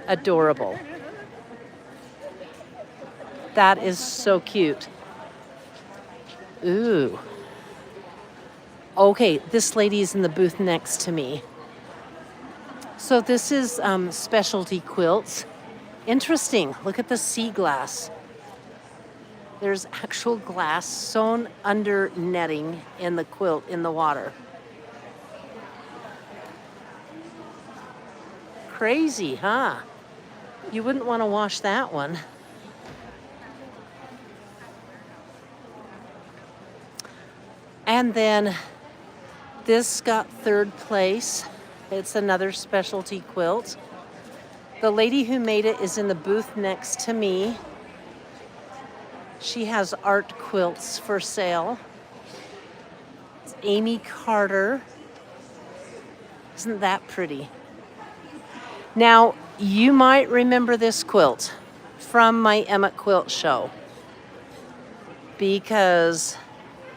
Adorable. That is so cute. Ooh. Okay, this lady is in the booth next to me. So this is specialty quilts. Interesting. Look at the sea glass. There's actual glass sewn under netting in the quilt in the water. Crazy, huh? You wouldn't want to wash that one. And then this got third place. It's another specialty quilt. The lady who made it is in the booth next to me. She has art quilts for sale. It's Amy Carter. Isn't that pretty? Now, you might remember this quilt from my Emmett Quilt show because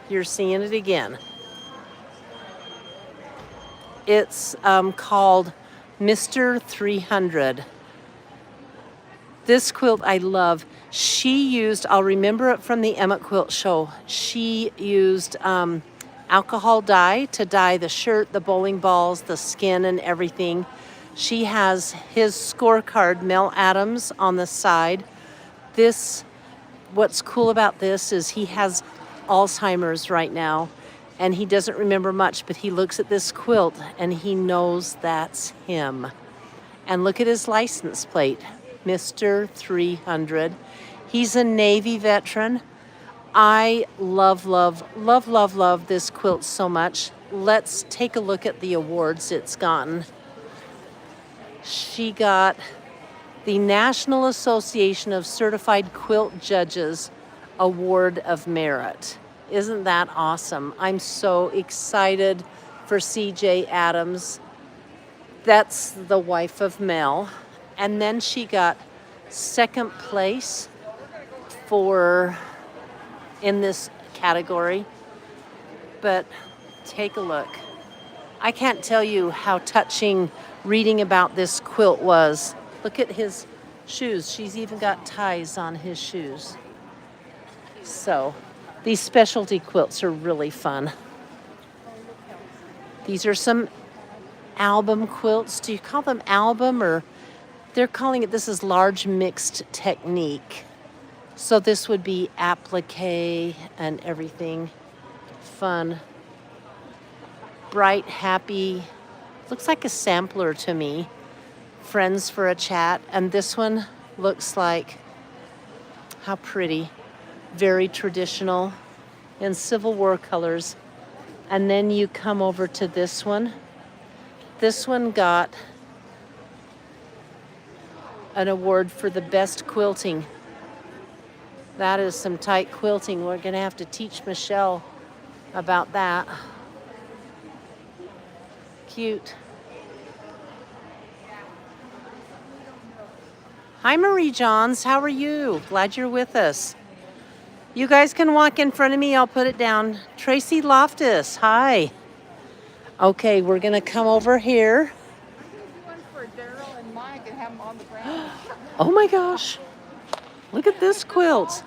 you're seeing it again. It's called Mr. 300. This quilt I love. She used, I'll remember it from the Emmett Quilt show, she used alcohol dye to dye the shirt, the bowling balls, the skin, and everything. She has his scorecard, Mel Adams, on the side. What's cool about this is he has Alzheimer's right now, and he doesn't remember much, but he looks at this quilt and he knows that's him. And look at his license plate, Mr. 300. He's a Navy veteran. I love, love, love, love, love this quilt so much. Let's take a look at the awards it's gotten. She got the National Association of Certified Quilt Judges Award of Merit. Isn't that awesome? I'm so excited for CJ Adams. That's the wife of Mel. And then she got second place in this category. But take a look. I can't tell you how touching reading about this quilt was. Look at his shoes. She's even got ties on his shoes. So these specialty quilts are really fun. These are some album quilts. Do you call them album, or they're calling it, this is large mixed technique. So this would be applique and everything. Fun. Bright, happy. Looks like a sampler to me. Friends for a chat. And this one looks like, how pretty. very traditional in Civil War colors. And then you come over to this one. This one got an award for the best quilting. That is some tight quilting. We're gonna have to teach Michelle about that. Cute. Hi, Marie Johns. How are you? Glad you're with us. You guys can walk in front of me. I'll put it down. Tracy Loftus. Hi. Okay, we're going to come over here. One for Daryl and Mike and have them on the ground. Oh my gosh. Look at this quilt.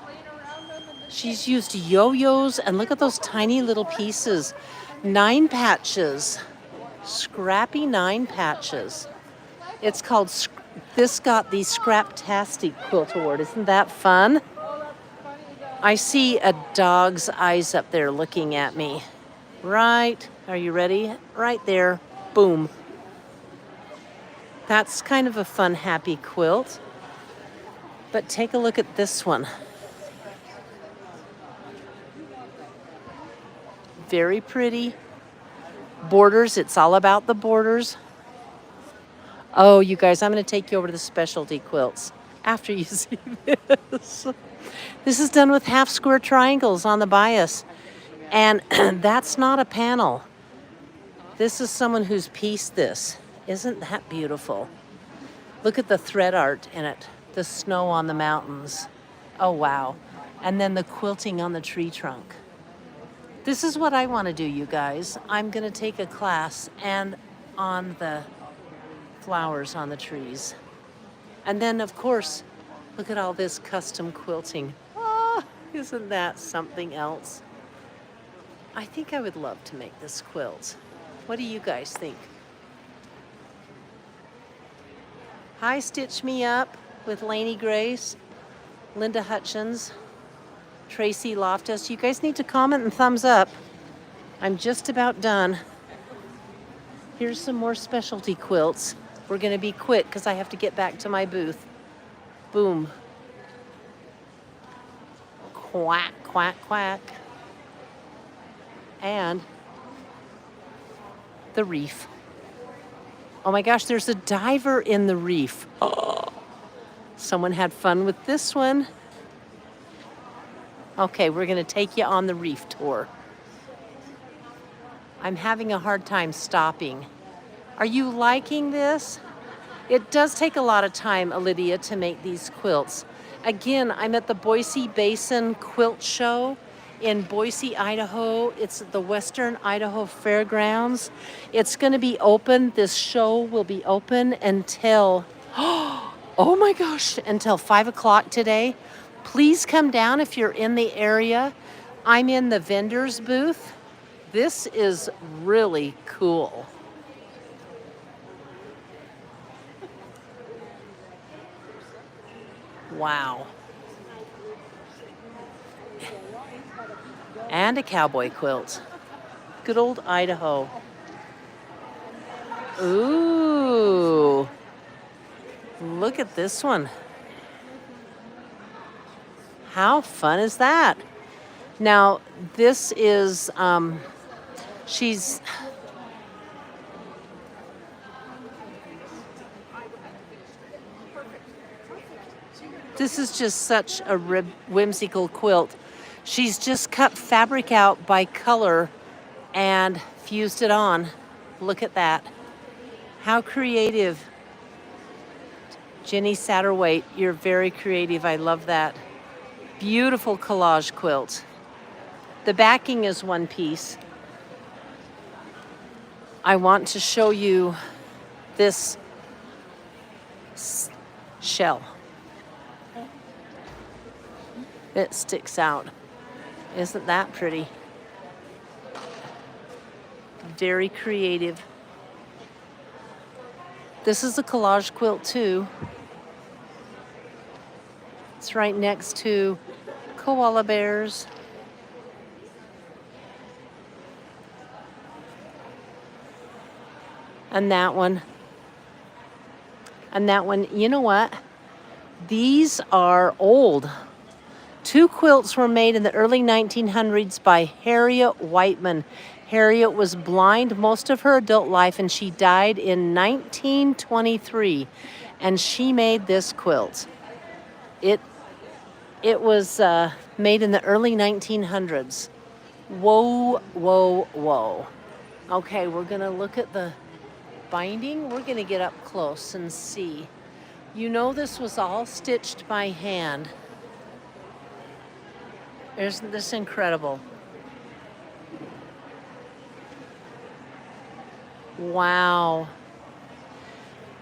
She's used yo-yos, and look at those tiny little pieces. 9 patches. Scrappy 9 patches. It's called, this got the Scraptastic Quilt Award. Isn't that fun? I see a dog's eyes up there looking at me. Right, are you ready? Right there, boom. That's kind of a fun, happy quilt. But take a look at this one. Very pretty. Borders, it's all about the borders. Oh, you guys, I'm going to take you over to the specialty quilts after you see this. This is done with half square triangles on the bias. And that's not a panel. This is someone who's pieced this. Isn't that beautiful? Look at the thread art in it. The snow on the mountains. Oh, wow. And then the quilting on the tree trunk. This is what I want to do, you guys. I'm going to take a class and on the flowers on the trees. And then, of course, look at all this custom quilting. Oh, isn't that something else? I think I would love to make this quilt. What do you guys think? Hi, Stitch Me Up with Lainey Grace, Linda Hutchins, Tracy Loftus. You guys need to comment and thumbs up. I'm just about done. Here's some more specialty quilts. We're going to be quick because I have to get back to my booth. Boom. Quack, quack, quack. And the reef. Oh my gosh, there's a diver in the reef. Oh, someone had fun with this one. Okay, we're going to take you on the reef tour. I'm having a hard time stopping. Are you liking this? It does take a lot of time, Lydia, to make these quilts. Again, I'm at the Boise Basin Quilt Show in Boise, Idaho. It's at the Western Idaho Fairgrounds. It's going to be open. This show will be open until, oh my gosh, until 5 o'clock today. Please come down if you're in the area. I'm in the vendor's booth. This is really cool. Wow. And a cowboy quilt. Good old Idaho. Ooh. Look at this one. How fun is that? Now, this is, this is just such a whimsical quilt. She's just cut fabric out by color and fused it on. Look at that. How creative. Jenny Satterwhite, you're very creative. I love that. Beautiful collage quilt. The backing is one piece. I want to show you this shell. It sticks out. Isn't that pretty? Very creative. This is a collage quilt too. It's right next to koala bears. And that one. And that one, you know what? These are old. 2 quilts were made in the early 1900s by Harriet Whiteman. Harriet was blind most of her adult life, and she died in 1923. And she made this quilt. It was made in the early 1900s. Whoa, whoa, whoa. Okay, we're gonna look at the binding. We're gonna get up close and see. You know, this was all stitched by hand. Isn't this incredible? Wow.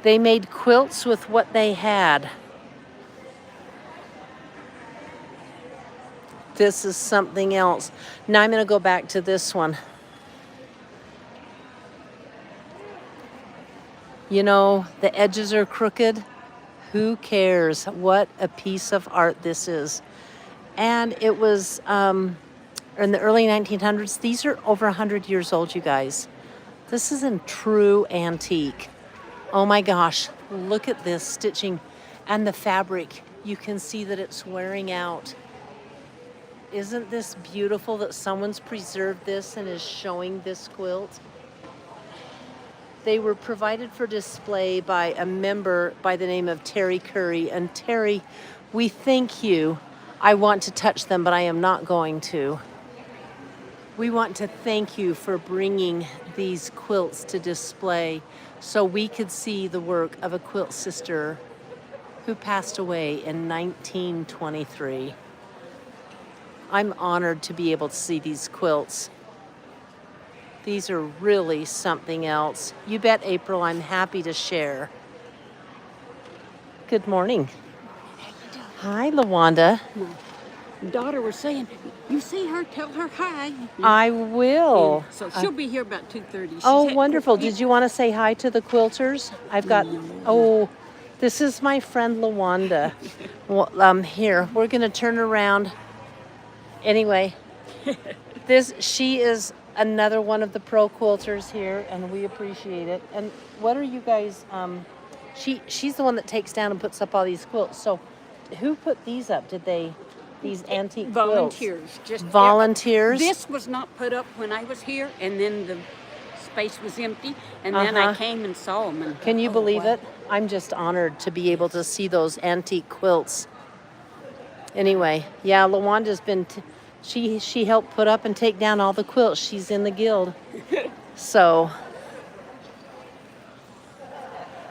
They made quilts with what they had. This is something else. Now I'm going to go back to this one. You know, the edges are crooked. Who cares? What a piece of art this is. And it was in the early 1900s. These are over 100 years old, you guys. This is in true antique. Oh my gosh, look at this stitching and the fabric. You can see that it's wearing out. Isn't this beautiful that someone's preserved this and is showing this quilt? They were provided for display by a member by the name of Terry Curry. And Terry, we thank you. I want to touch them, but I am not going to. We want to thank you for bringing these quilts to display so we could see the work of a quilt sister who passed away in 1923. I'm honored to be able to see these quilts. These are really something else. You bet, April, I'm happy to share. Good morning. Hi, LaWanda. Daughter was saying, you see her, tell her hi. I will. So she'll be here about 2:30. Oh, wonderful. Did you want to say hi to the quilters? I've got, oh, this is my friend LaWanda. Well, here, we're going to turn around. Anyway, she is another one of the pro quilters here, and we appreciate it. And what are you guys, she's the one that takes down and puts up all these quilts. So who put these up? These antique volunteers. quilts? Just Volunteers? This was not put up when I was here, and then the space was empty, and then I came and saw them. And can you believe it? I'm just honored to be able to see those antique quilts. Anyway, yeah, LaWanda's been, she helped put up and take down all the quilts. She's in the guild. So,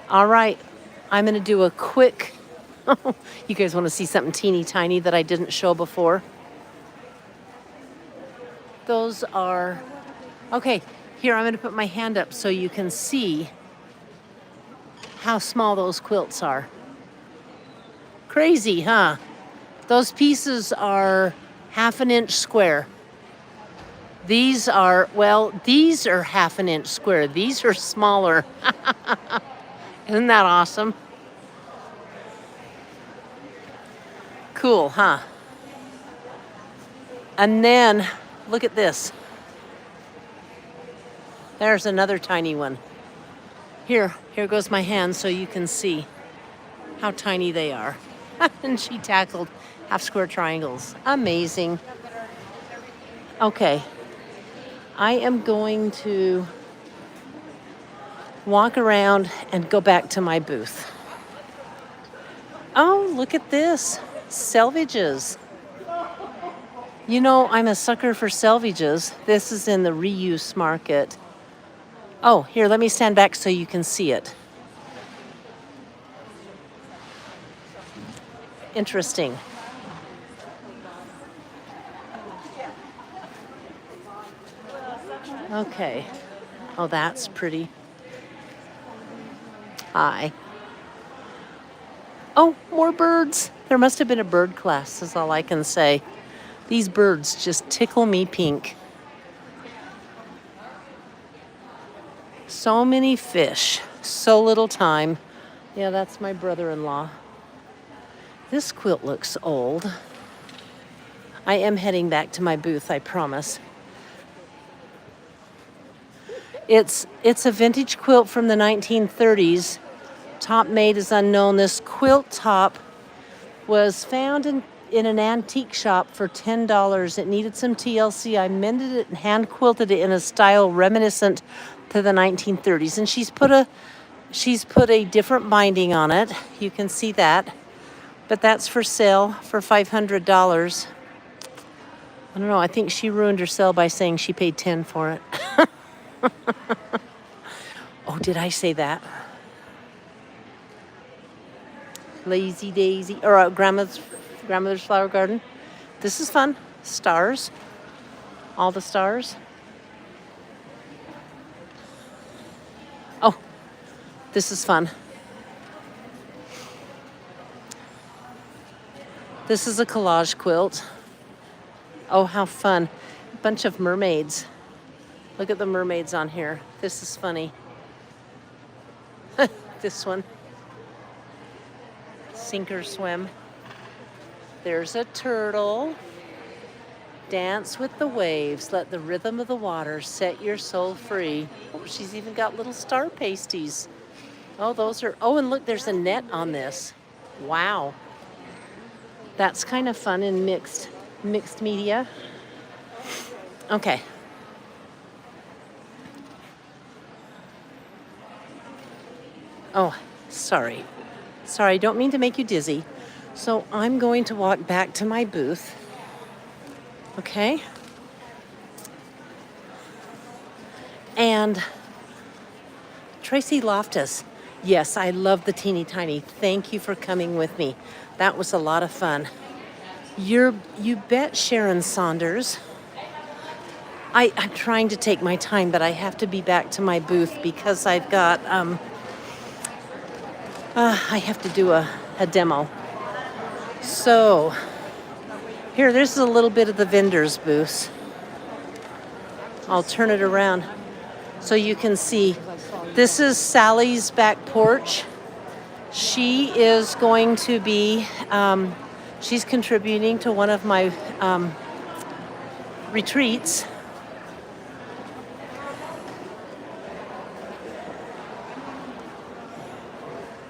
all right, I'm going to do a quick, you guys want to see something teeny tiny that I didn't show before? Those are, okay, here I'm going to put my hand up so you can see how small those quilts are. Crazy, huh? Those pieces are 1/2 inch square. These are 1/2 inch square. These are smaller. Isn't that awesome? Cool, huh? And then, look at this. There's another tiny one. Here goes my hand so you can see how tiny they are. And she tackled 1/2 square triangles. Amazing. Okay. I am going to walk around and go back to my booth. Oh, look at this. Selvages. You know, I'm a sucker for selvages. This is in the reuse market. Oh, here, let me stand back so you can see it. Interesting. Okay. Oh, that's pretty. Hi. Oh, more birds. There must have been a bird class, is all I can say. These birds just tickle me pink. So many fish, so little time. Yeah, that's my brother-in-law. This quilt looks old. I am heading back to my booth, I promise. It's a vintage quilt from the 1930s. Top made is unknown. This quilt top was found in an antique shop for $10. It needed some TLC. I mended it and hand quilted it in a style reminiscent to the 1930s. And she's put a different binding on it. You can see that. But that's for sale for $500. I don't know. I think she ruined her sale by saying she paid 10 for it. Oh, did I say that? Lazy Daisy, or grandmother's flower garden. This is fun. Stars. All the stars. Oh, this is fun. This is a collage quilt. Oh, how fun. A bunch of mermaids. Look at the mermaids on here. This is funny. This one. Sink or swim. There's a turtle. Dance with the waves. Let the rhythm of the water set your soul free. Oh, she's even got little star pasties. Oh, those are... Oh, and look, there's a net on this. Wow. That's kind of fun in mixed media. Okay. Oh, sorry. Sorry, don't mean to make you dizzy. So I'm going to walk back to my booth. Okay? And Tracy Loftus. Yes, I love the teeny tiny. Thank you for coming with me. That was a lot of fun. You bet, Sharon Saunders. I'm trying to take my time, but I have to be back to my booth because I've got, I have to do a demo. So, here, this is a little bit of the vendor's booth. I'll turn it around so you can see. This is Sally's back porch. She is going to be, she's contributing to one of my retreats.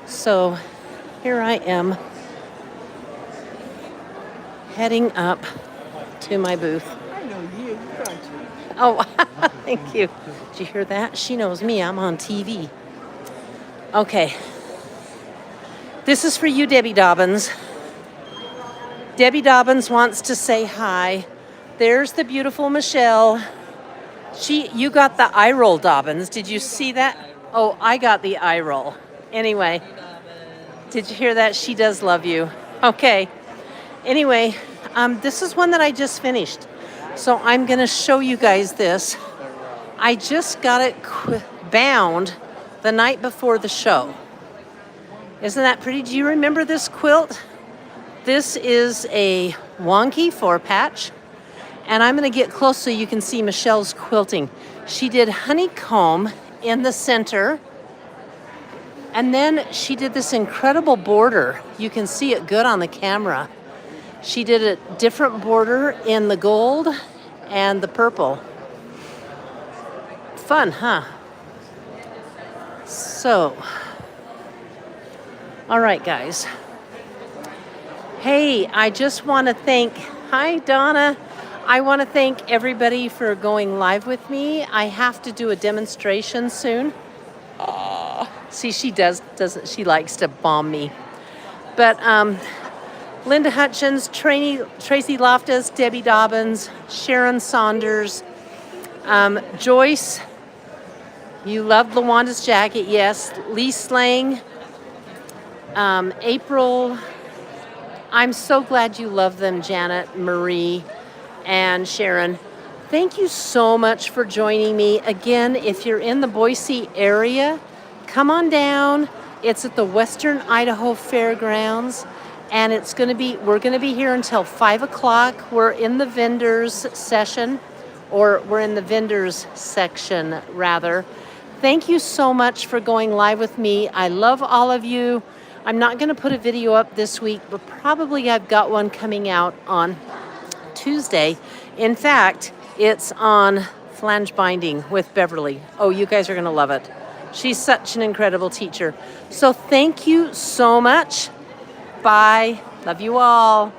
So here I am heading up to my booth. I know you, don't you? Oh, thank you. Did you hear that? She knows me. I'm on TV. Okay. This is for you, Debbie Dobbins. Debbie Dobbins wants to say hi. There's the beautiful Michelle. You got the eye roll, Dobbins. Did you see that? Oh, I got the eye roll. Anyway, did you hear that? She does love you. Okay. Anyway, this is one that I just finished. So I'm going to show you guys this. I just got it bound the night before the show. Isn't that pretty? Do you remember this quilt? This is a wonky 4-patch. And I'm going to get close so you can see Michelle's quilting. She did honeycomb in the center. And then she did this incredible border. You can see it good on the camera. She did a different border in the gold and the purple. Fun, huh? So, all right, guys. Hey, I just want to thank, hi, Donna. I want to thank everybody for going live with me. I have to do a demonstration soon. See, she doesn't she likes to bomb me. But Linda Hutchins, Tracy Loftus, Debbie Dobbins, Sharon Saunders, Joyce, you loved Lawanda's jacket, yes. Lee Slang, April, I'm so glad you love them, Janet, Marie, and Sharon. Thank you so much for joining me. Again, if you're in the Boise area, come on down. It's at the Western Idaho Fairgrounds, and we're gonna be here until 5 o'clock. We're in the vendors session, or we're in the vendors section rather. Thank you so much for going live with me. I love all of you. I'm not gonna put a video up this week, but probably I've got one coming out on Tuesday. In fact, it's on flange binding with Beverly. Oh, you guys are gonna love it. She's such an incredible teacher. So thank you so much. Bye. Love you all.